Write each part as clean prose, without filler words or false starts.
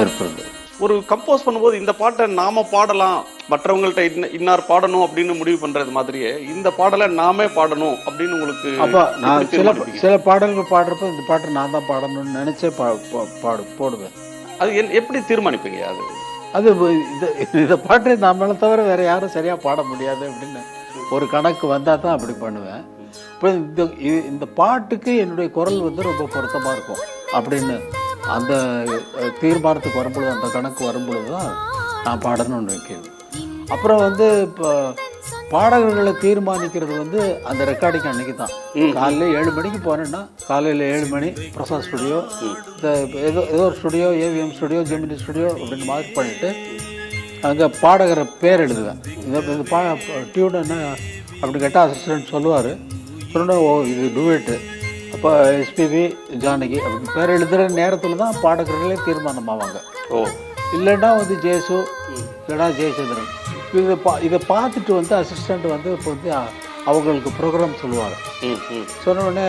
இருப்பது. ஒரு கம்போஸ் பண்ணும்போது இந்த பாட்டை நாம பாடலாம், மற்றவங்கள்ட்ட இன்னார் பாடணும் அப்படின்னு முடிவு பண்றது மாதிரியே இந்த பாடலை நாமே பாடணும் அப்படின்னு உங்களுக்கு அப்போ நான் எப்படி தீர்மானிப்பீங்க? சில பாடல்கள் பாடுறப்ப இந்த பாட்டை நான் தான் பாடணும்னு நினைச்சே போடுவேன். அது எப்படி தீர்மானிப்பீங்க அது? அது இந்த பாட்டை நம்மளை தவிர வேற யாரும் சரியா பாட முடியாது அப்படின்னு ஒரு கணக்கு வந்தால் தான் அப்படி பண்ணுவேன். இப்போ இந்த பாட்டுக்கு என்னுடைய குரல் வந்து ரொம்ப பொருத்தமாக இருக்கும் அப்படின்னு அந்த தீர்மானத்துக்கு வரும்பொழுது, அந்த கணக்கு வரும்பொழுது தான் நான் பாடணும்னு வைக்கிறேன். அப்புறம் வந்து இப்போ பாடகர்களை தீர்மானிக்கிறது வந்து அந்த ரெக்கார்டிங் அன்னைக்கு தான். காலையில் 7 மணிக்கு போனேன்னா காலையில் 7 மணி பிரசாத் ஸ்டுடியோ, இந்த ஏதோ ஒரு studio, AVM studio, Gemini studio அப்படின்னு மார்க் பண்ணிவிட்டு அங்கே பாடகரை பேர் எழுதுவேன். இந்த டியூன் என்ன அப்படி கேட்டால் அசிஸ்டன்ட் சொல்லுவார். சொன்னா ஓ இது டூவேட்டு, அப்போ எஸ்பிபி ஜானகி அப்படின்னு பேர் எழுதுகிற நேரத்தில் தான் பாடகர்களே தீர்மானம் ஆவாங்க. இல்லைன்னா வந்து ஜேசு, இல்லைன்னா ஜெயச்சந்திரன். இதை பார்த்துட்டு வந்து அசிஸ்டண்ட் வந்து இப்போ வந்து அவங்களுக்கு ப்ரோக்ராம் சொல்லுவார். சொன்ன உடனே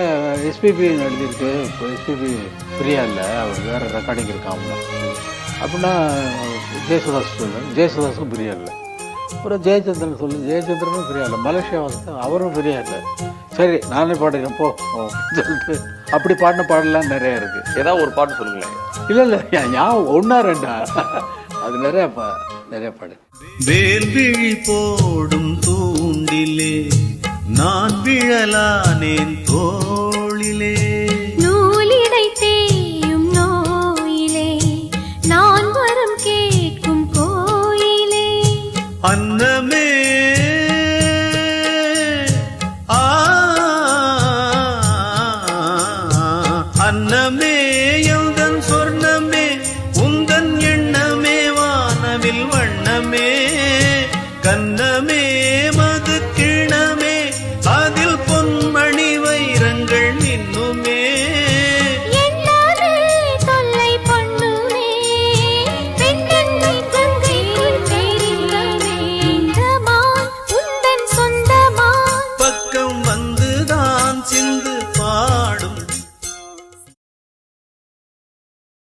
எஸ்பிபி எழுதியிருக்கு, இப்போ எஸ்பிபி ஃப்ரீயா இல்லை, அவர் வேறு ரெக்கார்டிங் இருக்காங்க அப்படின்னா ஜெயசுதாஸ் சொல்லுவேன். ஜெயசுதாஸும் ஃப்ரீயா இல்லை. அப்புறம் ஜெயச்சந்திரன் சொல்லுங்கள், ஜெயச்சந்திரனும் ஃப்ரீயா இல்லை. மலேசியா வந்து அவரும் ஃப்ரீயா இல்லை. சரி நானே பாடுறேன் போ சொல்லிட்டு அப்படி பாடின பாடலாம் நிறையா இருக்குது. ஏதாவது ஒரு பாட்டு சொல்லுங்களேன். இல்லை ஞாபகம் 1 2 அது நிறைய பாடு. வேல்விழி போடும் தூண்டிலே நான் விழலானேன் தோளிலே, நூலிடை தேயும் நோயிலே நான் வரம் கேட்கும் கோயிலே, அன்னமே அன்னமே எந்தன் சொர்ணமே, உந்தன் எண்ணமே வானவில் வண்ணமே, கண்ணமே மது கிண